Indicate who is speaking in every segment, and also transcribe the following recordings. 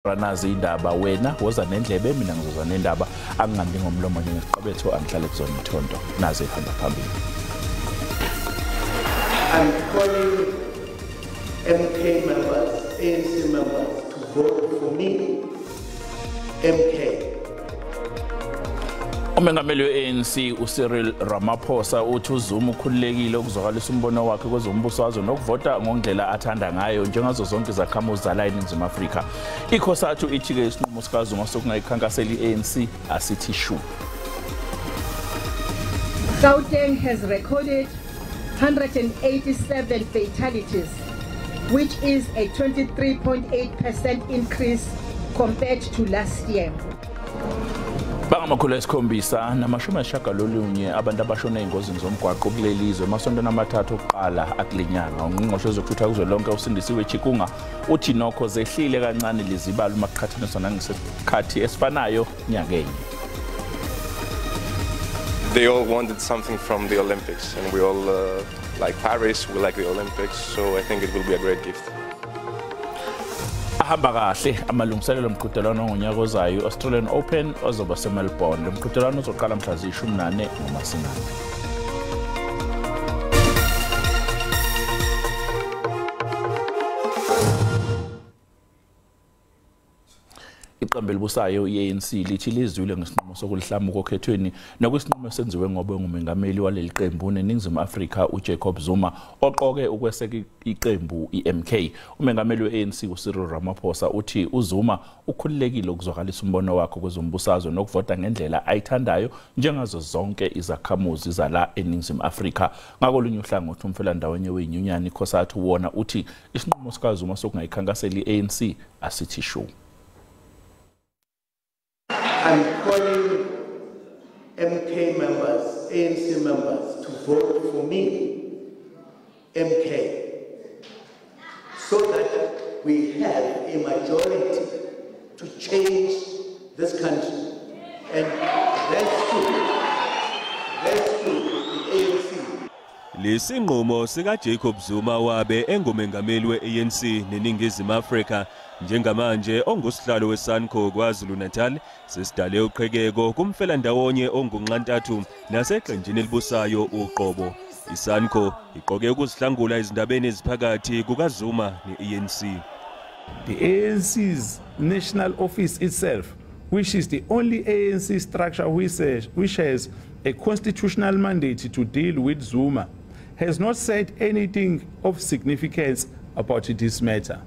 Speaker 1: Izindaba wena woza nendlebe mina ngizoza nendaba angingandi ngomlomo njengesiqobetho angihlale kuzona ithondo naze ihamba phambili.
Speaker 2: I'm calling MK members, ANC members to vote for me. MK.
Speaker 1: Umengameli we-ANC uCyril Ramaphosa uthi uZuma ukhululekile ukuzwakalisa umbono wakhe kwezombusazwe nokuvota ngondlela athanda ngayo njengazo zonke izakhamuzi zala eNingizimu Afrika. ICOSATU ithi-ke isinqumo sikaZuma sokungayikhankaseli i-ANC asithi shu.
Speaker 3: Gauteng has recorded 187 fatalities, which is a 23.8% increase compared to last year.
Speaker 1: Bangamakhulu esikhombisa namashumi ayishagalolunye abantu abashona engozini zomgwaqo kulelizwe emasontweni amathathu okuqala akulinyanga. Ungqongqoshe wezokuthutha kuzwelonke uSindisiwe Chikunga uthi nokho zehlile kancane lizibalo uma kuqhathaniswa nangesikhathi esifanayo nyakenye.
Speaker 4: They all wanted something from the Olympics, and we all like Paris, we like the Olympics, so I think it will be a great gift.
Speaker 1: Ahamba kahle amalungiselelo omqhudelwano ngonyaka ozayo Australian Open ozoba seMelbourne. Lo mqhudelwano uzoqala mhla zi-14 ngoMasingana. Iqembu elibusayo i-ANC lithi lizwile ngesinqumo sokulihlama okhethweni nokwesinqumo esenziwe ngobe ngumengameli waleli qembu eNingizimu Afrika uJacob Zuma oqoke ukweseka iqembu iMK. Umengameli we-ANC uCyril Ramaphosa uthi uZuma ukhululekile ukuzwakalisa umbono wakhe kwezombusazwe nokuvota ngendlela ayithandayo njengazo zonke izakhamuzi zala eNingizimu Afrika. Ngakolunye uhlangothi umfelandawonye weyinyunyana iCOSATU wona uthi isinqumo sikaZuma sokungayikhankaseli i-ANC asithi shu.
Speaker 2: I'm calling MK members, ANC members to vote for me, MK, so that we have a majority to change this country. And that's true, the ANC.
Speaker 5: Lesinqumo sika Jacob Zuma wabe engumengameli we-ANC neNingizimu Afrika njengamanje ongusihlalo weSANCO kwaZulu Natal sesidale uqhekeko kumfelandawonye ongunqantathu naseqenjini elibusayo uqobo. ISANCO iqoke ukuzihlangula izindabeni eziphakathi kukaZuma ne-ANC.
Speaker 6: The ANC's national office itself, which is the only ANC structure which has a constitutional mandate to deal with Zuma, has not said anything of significance about this matter.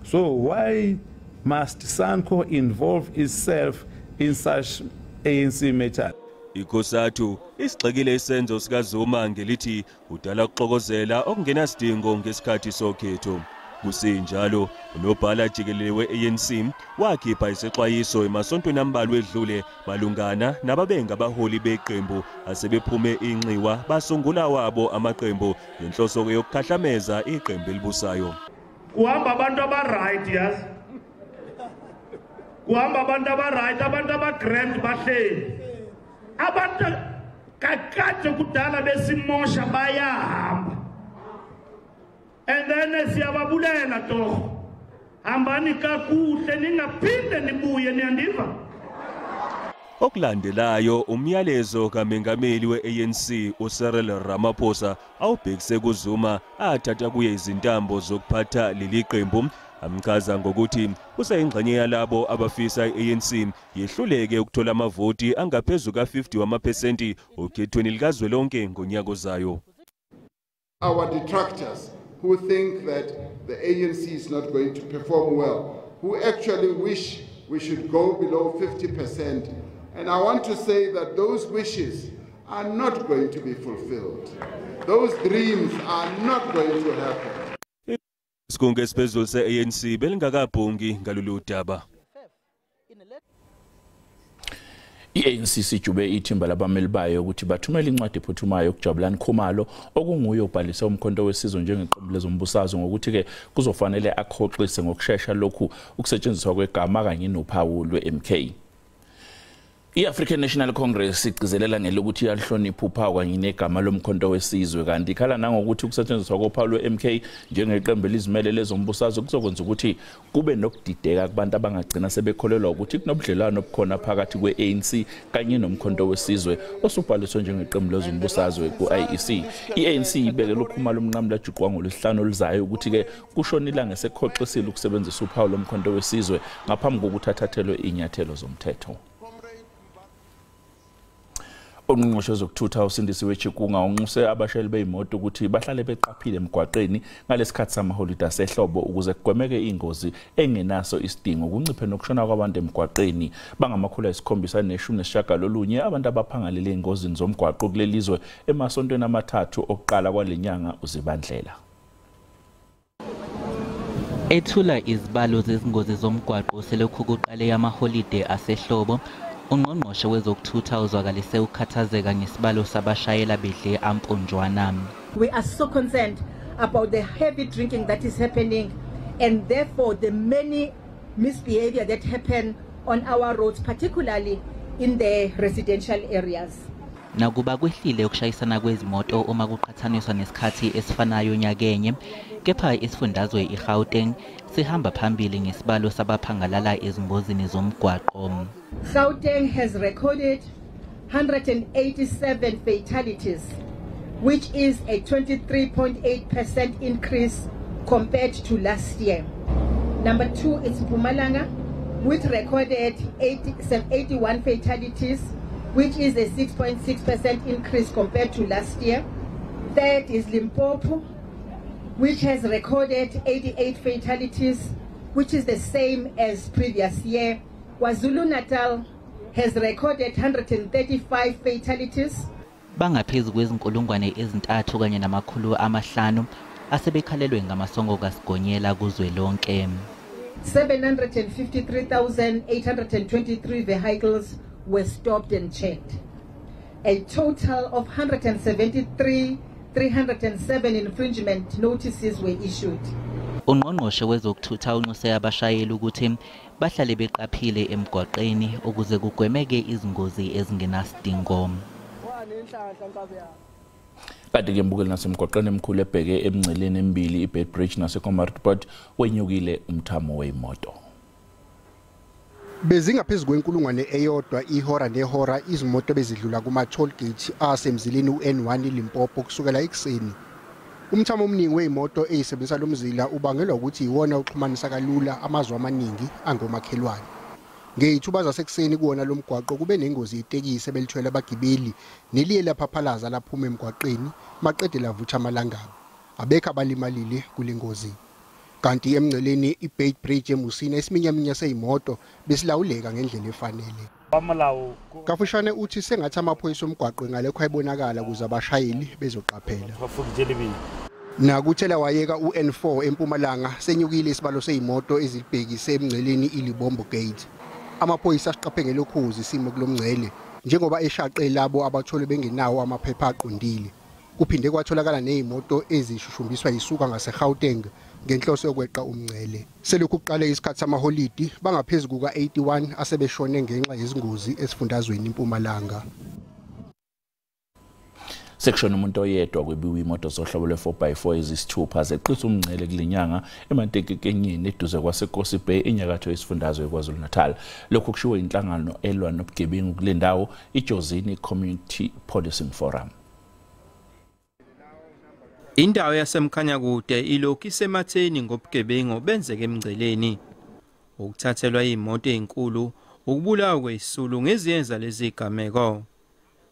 Speaker 6: So why must SANCO involve itself in such ANC matter?
Speaker 5: ICOSATU isixekile isenzo sikaZuma ngelithi udala ukuxokozela okungenasidingo ngesikhathi sokhetho. Kusenjalo unobhala jikelele we-ANC wakhipha isexwayiso emasontweni ambalwa edlule malungana nababenga abaholi beqembu asebephume inxiwa basungula wabo amaqembu ngenhloso yokukhahlameza iqembu elibusayo.
Speaker 7: Kuhamba abantu aba-right yazi, kuhamba abantu aba-right, abantu aba-grand bahleli, abantu kakade kudala besimosha bayahamba. And then siyababulela toho, hambani kakuhle ningaphinde nibuye niyandiva.
Speaker 5: Okulandelayo umyalezo kamengameli we-ANC uCyril Ramaphosa awubhekise kuZuma athatha kuye izintambo zokuphatha leli qembu amchaza ngokuthi usayingxenye yalabo abafisa i-ANC yehluleke ukuthola amavoti angaphezulu ka-50 wamaphesenti okhethweni likazwelonke ngonyaka ozayo.
Speaker 8: Our detractors who think that the ANC is not going to perform well, who actually wish we should go below 50%. And I want to say that those wishes are not going to be fulfilled. Those dreams are not going to happen.
Speaker 5: Isigungu esiphezulu se-ANC belingakabhungi ngalolu daba.
Speaker 1: I-ANC sijube ithimba labameli bayo ukuthi bathumele incwadi ephuthumayo ukujabulani Khumalo okunguye ubhalise umkhonto wesizwe njengeqembu lezombusazwe ngokuthi-ke kuzofanele akhoxise ngokushesha lokhu ukusetshenziswa kwegama kanye nophawu lwe-MK. I-African National Congress igcizelela ngelokuthi yalihlonipha uphawu kanye negama lomkhonto wesizwe kanti ikhala nangokuthi ukusetshenziswa kophawu lwe-MK njengeqembu elizimele lezombusazwe kuzokwenza ukuthi kube nokudideka kubantu abangagcina sebekholelwa ukuthi kunobudlelwano obukhona phakathi kwe-ANC kanye nomkhonto wesizwe osubhaliswe njengeqembu lezombusazwe ku-IEC. I-ANC ibekele ukhuma lomnqamla lajuqwa ngolwesihlanu oluzayo ukuthi-ke kushonila ngesekhoxisile ukusebenzisa uphawu lomkhonto wesizwe ngaphambi kokuthi athathelwe inyathelo zomthetho. Ongqongqoshe zokuthutha uSindisiwe Chikunga unxuse abashayeli beimoto ukuthi bahlale beqaphile emgwaqeni ngalesikhathi samaholide asehlobo ukuze kugwemeke ingozi engenaso isidingo kunciphe nokushona kwabantu emgwaqeni. Bangama-719 abantu abaphangalele ingozini zomgwaqo kulelizwe emasontweni amathathu okuqala kwalenyanga uZibandlela.
Speaker 9: Ethula izibalo zezingozi zomgwaqo selokhu kuqale yamaholide asehlobo. Ungqongqoshe wezokuthutha uzwakalise ukukhathazeka ngesibalo sabashayela bedle amponjwana.
Speaker 3: We are so concerned about the heavy drinking that is happening and therefore the many misbehavior that happen on our roads, particularly in the residential areas.
Speaker 9: Nakuba kwehlile ukushayisana kwezimoto uma kuqhathaniswa nesikhathi esifanayo nyakenye, kepha isifundazwe iGauteng sihamba phambili ngesibalo sabaphangalala ezingozini zomgwaqo.
Speaker 3: Gauteng has recorded 187 fatalities, which is a 23.8% increase compared to last year. Number 2 is Mpumalanga, which recorded 81 fatalities, which is a 6.6% increase compared to last year. Third is Limpopo, which has recorded 88 fatalities, which is the same as previous year. KwaZulu-Natal has recorded 135 fatalities.
Speaker 9: Bangaphezulu kwezinkulungwane ezintathu kanye namakhulu amahlanu asebekhalelwe ngamasongo kasigonyela kuzwelonke.
Speaker 3: 753,823 vehicles were stopped and checked. A total of 173,307 infringement notices were issued.
Speaker 9: Ungqongqoshe wezokuthutha unxuse abashayeli ukuthi bahlale beqaphile emgwaqeni ukuze kugwemeke izingozi ezingenasidingo.
Speaker 1: Kanti-ke mbukeli nasemgwaqeni emkhulu ebheke emngceleni embili iBed Bridge naseCommercial wenyukile umthamo weimoto.
Speaker 10: Bezingaphezulu kwenkulungwane eyodwa ihora nehora izimoto bezidlula kuma-toll gate asemzileni u-N1 Limpopo kusukela ekuseni. Umthamo omningi weimoto ezisebenzisa lo mzila ubangelwa ukuthi iwona uxhumanisa kalula amazwe amaningi angomakhelwane. Ngeyithuba zasekuseni kuwona lo mgwaqo kube nengozi yetekisi ebelithwele abagibeli neliye laphaphalaza laphuma emgwaqeni maqede lavutha amalangabo. Abekho abalimalile kule ngozi. Kanti emngceleni iBed Bridge eMusina isiminyaminya seyimoto besilawuleka ngendlela efanele. Kafushane uthi sengathi amaphoyisa omgwaqo ngalekho ayibonakala kuze abashayeli bezoqaphela. Nakuthela wayeka u-N4 eMpumalanga senyukile isibalo seyimoto ezibhekise emngceleni iLibombo Gate. Amaphoyisa asiqaphe ngelokhuzi isimo kulomngcele njengoba eshaqe labo abathole bengenawo amaphepha aqondile. Kuphinde kwatholakala nezimoto ezishushumbiswa yisuka ngaseGauteng ngenhloso yokweqa umngcele. Selokhu kuqale isikhathi samaholidi bangaphezulu kuka-81 asebeshone ngenxa yezingozi esifundazweni eMpumalanga.
Speaker 1: Section umuntu oyedwa kwebiwe imoto zohlobo lwe-4x4 ezisithupha zeqisa umngcele kulinyanga emantekekenyeni eduze kwaseKosi Bay enyakatho yesifundazwe KwaZulu-Natal. Lokhu kushiwo inhlangano elwa nobugebengu kule ndawo iJozini Community Policing Forum.
Speaker 11: Indawo yasemkhanyakude ilokhu isematheni ngobugebengu benzeke emngceleni. Ukuthathelwa imoto ezinkulu, ukubulawa kwesisulu ngeziyenza lezi zigameko.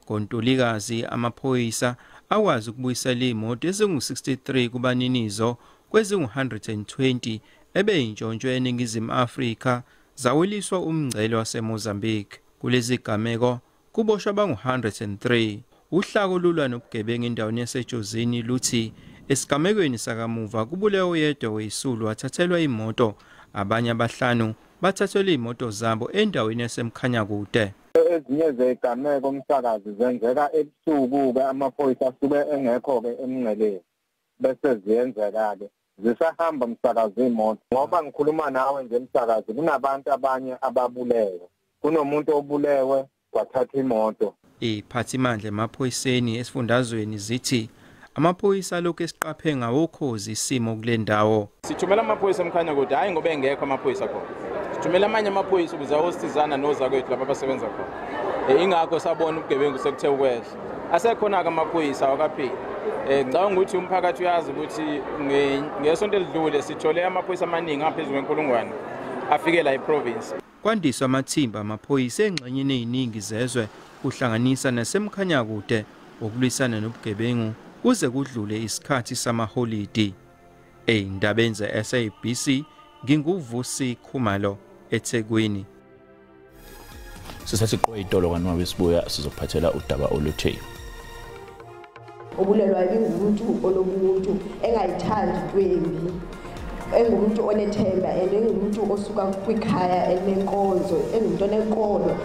Speaker 11: Kontulikazi amaphoyisa akwazi ukubuyisela imoto ezingu-63 kubaninizo kwezingu-120 ebeyintshontsho eNingizimu Afrika zaweliswa umngcele waseMozambique. Kulezi gameko kuboshwa bangu-103. Uhlako lulwa nobugebengu endaweni yaseJozini luthi esigamekweni sakamuva kubulewe oyedwa wesisulu wathathelwa imoto, abanye abahlanu bathathelwa imoto zabo endaweni yasemkhanyakude.
Speaker 12: Ezinye zegameko umsakazi zenzeka ebusuku-ke amaphoyisa asuke engekho-ke emngceleni bese ziyenzeka-ke zisahamba msakazi imoto. Ngoba ngikhuluma nawe nje msakazi kunabantu abanye ababulewe. Kunomuntu obulewe kwathatha imoto.
Speaker 11: Iphathimandla emaphoyiseni esifundazweni zithi amaphoyisa lokhu esiqaphe ngawokhozi isimo kule ndawo.
Speaker 13: Sithumela amaphoyisa emkhanya kude hayi ngoba engekho amaphoyisa khona. Sithumela amanye amaphoyisa ukuze ayosizana nozakwethu lapha abasebenza khona. Ingakho sabona ubugebengu sekuthe ukwehla. Asekhona ke amaphoyisa awakapheli. Ngicabanga ukuthi umphakathi uyazi ukuthi ngesonto elidlule sithole amaphoyisa amaningi aphezulu kwenkulungwane afikela eprovince.
Speaker 11: Kwandiswa amathimba amaphoyisa engxenyeni eziningi zezwe kuhlanganisa nasemkhanya kude ukulwisana nobugebengu kuze kudlule isikhathi samaholidi. Eyindabeni ze-SABC nginguvusi Khumalo eThekwini.
Speaker 1: Sisasiqoqa itolo kanwa besibuya sizophathela udaba oluthe.
Speaker 14: Obulelwa ingumuntu olobuntu engayithandi intwembi engumuntu onethemba engumuntu osuka kwikhaya elenkonzo engumuntu onenkolo.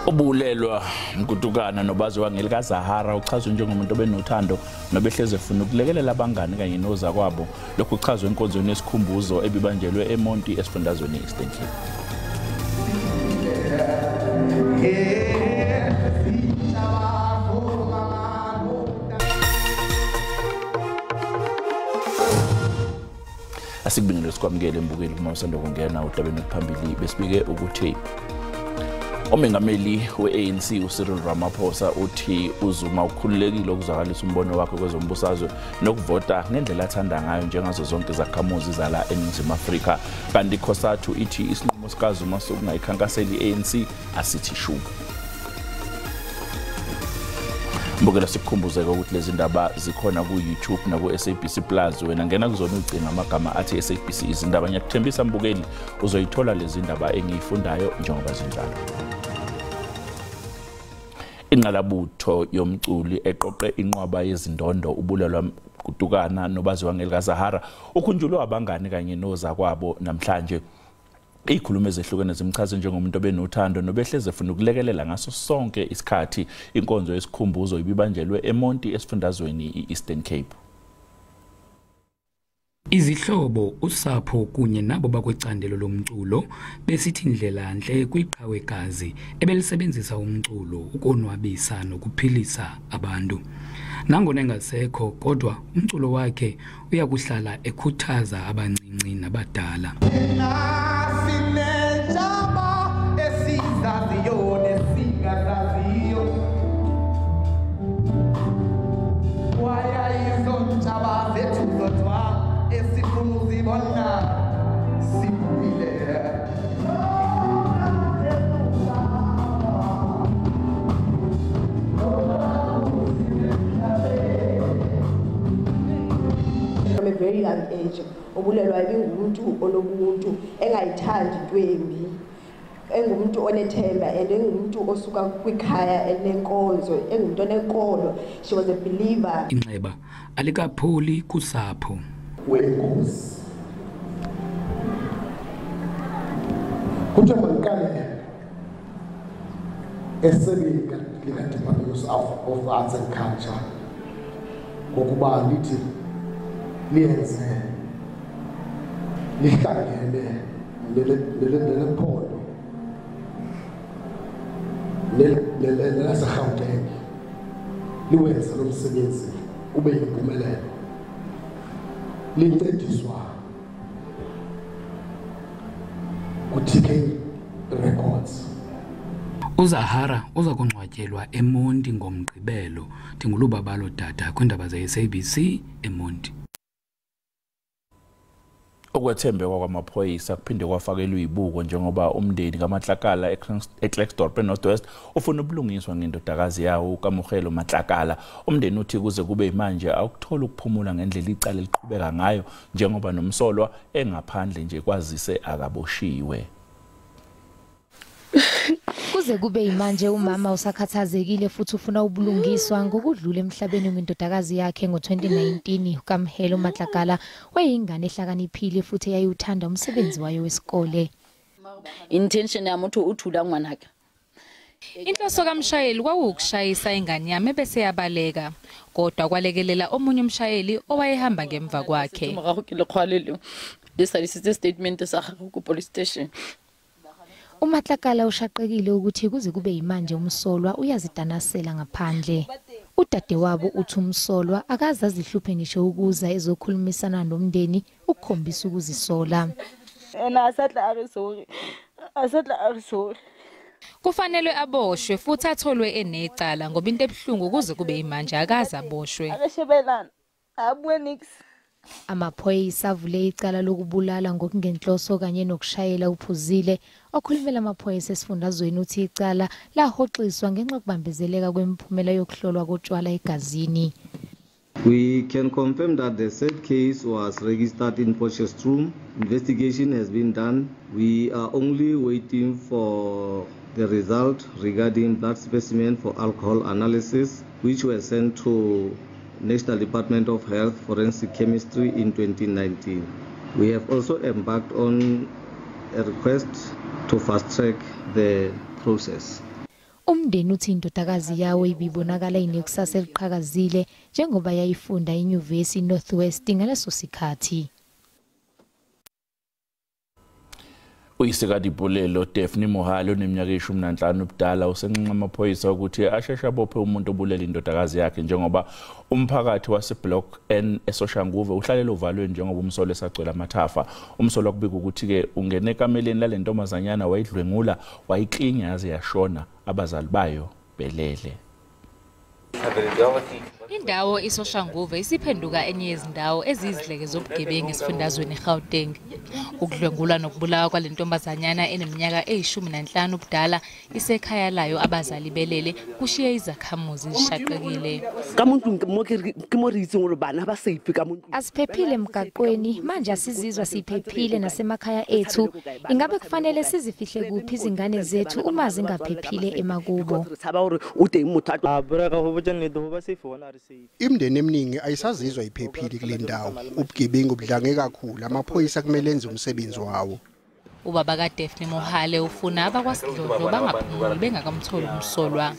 Speaker 1: Obulelwa mkutukana nobaziwa ngelikaZahara uchazwe njengomuntu obenothando nobehleze efuna ukulekelela abangani kanye noza kwabo. Lokhu uchazwe enkonzweni yesikhumbuzo ebibanjelwe eMonti esifundazweni Eastern Cape. Asikubingelele sikwamukele mbukeli kuma usanda kungena udabeni phambili besibike ukuthi umengameli we-ANC uCyril Ramaphosa uthi uZuma ukhululekile ukuzwakalisa umbono wakhe kwezombusazwe nokuvota ngendlela athanda ngayo njengazo zonke izakhamuzi zala eNingizimu Afrika. Kanti Khosathu ithi isinqumo sikaZuma sokungayikhankaseli i-ANC asithi shu. Mbukela sikukhumbuzeke ukuthi lezi ndaba zikhona ku-YouTube na ku-SABC Plus. Wena ngena kuzona ucinga amagama athi SABC izindaba. Ngiyakuthembisa mbukeli uzoyithola lezi ndaba engiyifundayo njengoba zinjalo. Inqalabutho yomculi eqoqe inqwaba yezindondo ubulelwa kutukana nobaziwa ngelikaZahara ukhunjulwe abangani kanye noza kwabo namhlanje. Ikhulumo ezehlukene zimchaze njengomuntu obenothando nobehleze efuna ukulekelela ngaso sonke isikhathi. Inkonzo yesikhumbuzo ibibanjelwe eMonti esifundazweni iEastern Cape.
Speaker 15: Izihlobo, usapho kunye nabo bakwecandelo lomculo besithi indlela nhle kwiqhawekazi ebelisebenzisa umculo ukonwabisa nokuphilisa abantu. Nangona engasekho kodwa umculo wakhe uyakuhlala ekhuthaza abancinci nabadala.
Speaker 14: From a very young age, obulelwa ingumuntu olobuntu engayithandi intwembi engumuntu onethemba engumuntu osuka kwikhaya elenkonzo engumuntu onenkolo. She was a believer.
Speaker 15: Inxeba alikapholi kusapho.
Speaker 2: Wenkosi kuthiwa makale esebika lika-Department of Arts and Culture ngokuba lithi liyenze lihlangene nelephondo lelaseGauteng liwenze lo msebenzi ube yimpumelelo. Lincediswa ku-TK Records.
Speaker 15: uZahara uza kungcwatyelwa eMonti ngomgqibelo. Ndingulubabalo Dada kwindaba ze-SABC eMonti.
Speaker 1: Okwethembekwa kwamaphoyisa kuphinde kwafakelwa izibuko njengoba umndeni kaMatlakala eKlerksdorp eNorthwest ufuna ubulungiswa ngendodakazi yawo uKamukhelo Matlakala. Umndeni uthi kuze kube manje awukuthola ukuphumula ngendlela icala liqhubeka ngayo njengoba nomsolwa engaphandle nje kwazise akaboshiwe.
Speaker 16: Kuze kube manje umama usakhathazekile futhi ufuna ubulungiswa ngokudlula emhlabeni wendodakazi yakhe ngo-2019. uKamukhelo Matlakala wayingane ehlakaniphile futhi yayuthanda umsebenzi wayo wesikole.
Speaker 17: Intention yami uthi uthula ngwanakhe.
Speaker 18: Inhloso kamshayeli kwawukushayisa ingane yami bese yabaleka kodwa kwalekelela omunye umshayeli owayehamba ngemva kwakhe.
Speaker 17: Statement sa ku police station.
Speaker 16: uMatlakala ushaqekile ukuthi kuze kube yimanje umsolwa uyazidanasela ngaphandle. Udadewabo uthi umsolwa akazazi ihluphe ngisho ukuza ezokhulumisana nomndeni ukukhombisa ukuzisola. Kufanele aboshwe futhi atholwe enecala ngoba into ebhlungu kuze kube yimanje akaza aboshwe. Amaphoyisa avule icala lokubulala ngokungenhloso kanye nokushayela uphuzile. Okhulumela amaphoyisa esifundazweni uthi icala lahoxiswa ngenxa yokubambezeleka kwemiphumela yokuhlolwa kotshwala egazini.
Speaker 19: We can confirm that the said case was registered in Potchefstroom. Investigation has been done. We are only waiting for the result regarding blood specimen for alcohol analysis, which were sent to National Department of Health Forensic Chemistry in 2019. We have also embarked on a request to fast-track the process.
Speaker 16: Umndeni uthi indodakazi yawo ibibonakala inekusasa eliqhakazile njengoba yayifunda eNyuvesi Northwest ngaleso sikhathi.
Speaker 1: Uyisekadibulelo Daphne Mohale oneminyaka 15 ubudala usenqinqa amaphoyisa ukuthi asheshe abophe umuntu obulela indodakazi yakhe njengoba umphakathi waseBlock N eSoshanguve uhlalele uvalweni njengoba umsolo esagcwele amathafa. Umsolo kubika ukuthi ke ungene ekameleni lale ntombazanyana wayidlwengula wayiklinya yaze yashona abazali bayo belele.
Speaker 18: Indawo iSoshanguve isiphenduka enye yezindawo ezizidleke zobugebengu esifundazweni eGauteng. Ukudlwengula nokubulawa kwalentombazanyana eneminyaka 15 ubudala isekhaya layo abazali belele kushiye izakhamuzi zishaqekile.
Speaker 16: Asiphephile emgaqweni manje asizizwa siphephile nasemakhaya ethu. Ingabe kufanele sizifihle kuphi izingane zethu uma zingaphephile emakubo?
Speaker 10: Imndeni eminingi ayisazizwa iphephile kule ndawo. Ubugebengu budlange kakhulu. Amaphoyisa kumele enze umsebenzi wawo.
Speaker 18: Ubaba kaDaphne Mohale ufuna abakwasidlodlo bangaphumuli bengakamtholi umsolwa.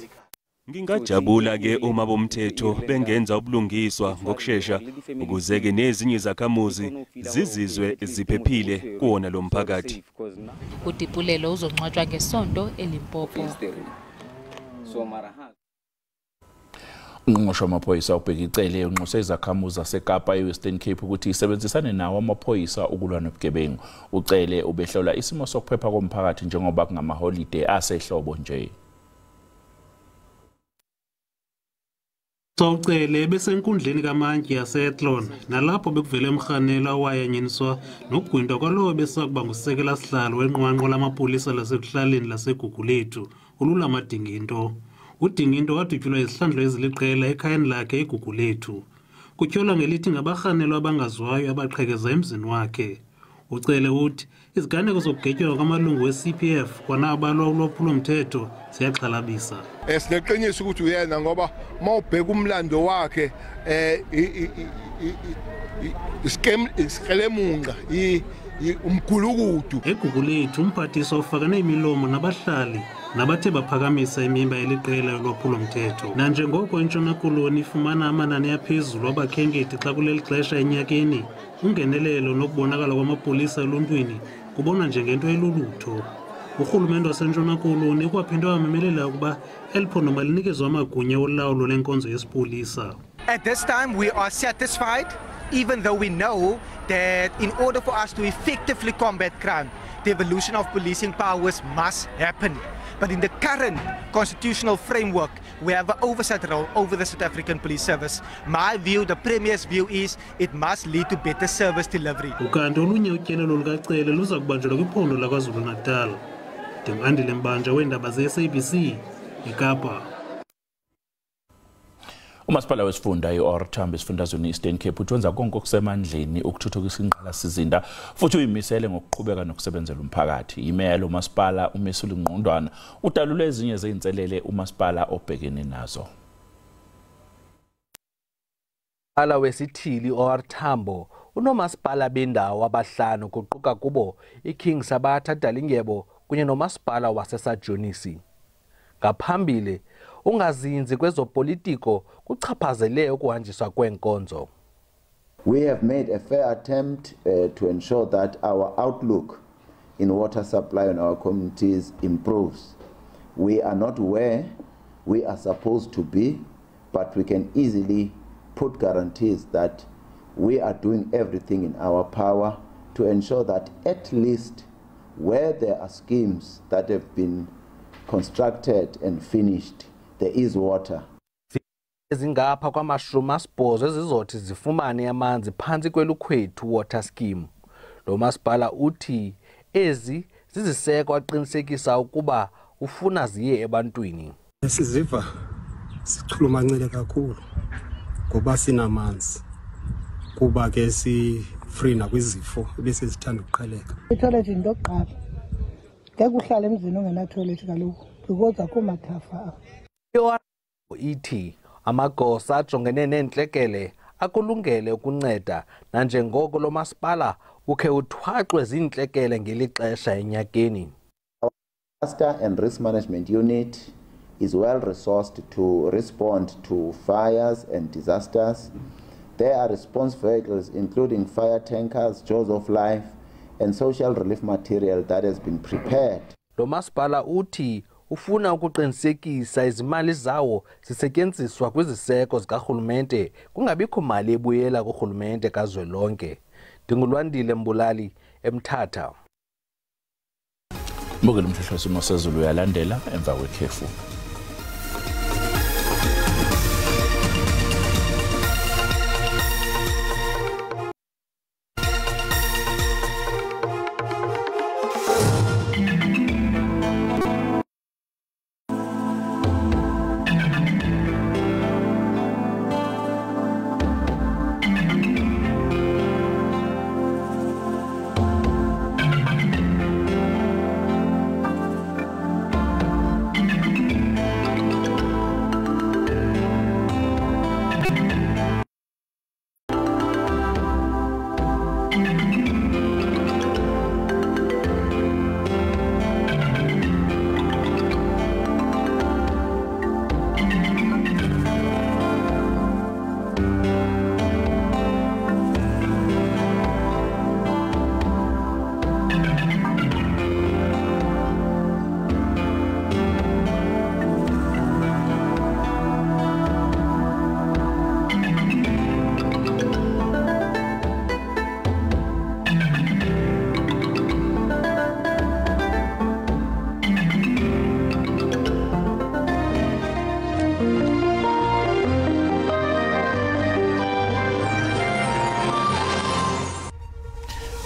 Speaker 5: Ngingajabula ke uma bomthetho bengenza ubulungiswa ngokusheshsha ukuze ke nezinye izakhamuzi zizizwe ziphephile kuona lo mphakathi.
Speaker 18: Udipulelo uzongcwatshwa ngeSonto eLimpopo.
Speaker 1: Ungqongqoshe wamaphoyisa ubheka icele unxuse izakhamuzi zaseKapa eWestern Cape ukuthi isebenzisane nawo amaphoyisa ukulwa nobugebengu. Ucele ubehlola isimo sokuphepha komphakathi njengoba kungamaholide asehlobo nje.
Speaker 20: Socele besenkundleni kaMantyi yaseTlon nalapho bekuvele emrhanelo awayanyeniswa nokugwinta kwalowo besakuba ngusekela sihlalo wenqwanqwa lamapolisa lasekuhlaleni laseGugulethu uLula Madinginto. uDinginto wadutyulwa izihlandlo eziliqela ekhayeni lakhe eGugulethu. Kutyholwa ngelithi ngabarhanelwa abangazwayo abaqhekeza emzini wakhe. Ucele uthi iziganeko zokugetywa kwamalungu we-CPF kwanabalwa ulwaphulomthetho ziyaxhalabisa.
Speaker 21: Sineqiniso ukuthi uyena ngoba mawubheka umlando wakhe iskelemunqa umgulukudu.
Speaker 20: eGugulethu umphathiswa ufakane imilomo nabahlali nabathe baphakamisa imimba yeliqela yolwaphulomthetho. Nanjengoko iNtshona Koloni ifumana amanani aphezulu abakhenkethi xa kuleli xesha enyakeni, ungenelelo nokubonakala kwamapolisa eluntwini kubonwa njengento elulutho. Urhulumente waseNtshona Koloni ukwaphinde wamemelela ukuba eli phondo malinikezwe amagunya olawulo lenkonzo yesipolisa.
Speaker 22: At this time we are satisfied, even though we know that in order for us to effectively combat crime, the evolution of policing powers must happen. But in the current constitutional framework, we have an oversight role over the South African Police Service. My view, the Premier's view is it must lead to better service delivery.
Speaker 20: Ukanti olunye utyelelo lukacele luza kubanjelwa kwiphondo laKwaZulu-Natal. Ndingandile Mbanja weendaba ze-SABC, eKapa.
Speaker 1: Umasipala wesifunda i-OR Tambo esifundazweni Eastern Cape utwenza konke okusemandleni ukuthuthukisa ingqalasizinda futhi uyimisele ngokuqhubeka nokusebenzela umphakathi. Imeya lomasipala uMesuli Ngqondwana udalule ezinye zeinselele umasipala obhekene nazo.
Speaker 23: Ala wesithili OR Tambo unomasipala bendawo abahlanu kuquka kubo iKing Sabatha Dalingebo kunye nomasipala waseSajonisi. Ngaphambili ungazinzi kwezopolitiko kuchaphazele ukuhanjiswa kwenkonzo.
Speaker 24: We have made a fair attempt to ensure that our outlook
Speaker 4: in water supply in our communities improves. We are not where we are supposed to be, but we can easily put guarantees that we are doing everything in our power to ensure that at least where there are schemes that have been constructed and finished, there is water.
Speaker 23: Ezingapha kwama-80 ezizothi zifumane amanzi phansi kwelukhwethu water scheme. Lo masipala uthi ezi ziziseko aqinisekisa ukuba ufuna ziye ebantwini.
Speaker 6: Siziva sichulumancile kakhulu ngoba sinamanzi kuba ke si-free nakwizifo bese sithanda ukuqheleka.
Speaker 7: Itoilet into yokuqala ngeke uhlale emzini ongena-toilet kaloku because akho mathafa.
Speaker 23: Ithi amagosa ajongene neentlekele akulungele ukunceda nanjengoko lo masipala ukhe uthwaxwe ziintlekele ngeli xesha enyakeni.
Speaker 4: Our disaster and risk management unit is well resourced to respond to fires and disasters. There are response vehicles including fire tankers, jaws of life and social relief material that has been prepared.
Speaker 23: Lo masipala uthi ufuna ukuqinisekisa izimali zawo zisetyenziswa kwiziseko zikarhulumente kungabikho mali ebuyela kurhulumente kazwelonke. Ndingulwandile Mbulali eMthatha.
Speaker 1: Mbukela umhlehlo simo sezulu uyalandela emva kwekhefu.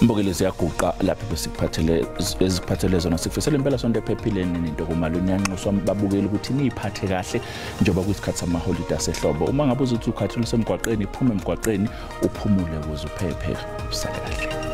Speaker 1: Mbukeli siyaguqa lapha besikuphathele zona sifisela impela sonto ephephile nento kumaluni yanxuswa babukeli ukuthi niphathe kahle njengoba kuyisikhathi sama-holiday asehlobo. Uma ngabe uzuthi ukhathele semgwaqeni, iphume emgwaqeni uphumule ukuze uphephe usale kahle.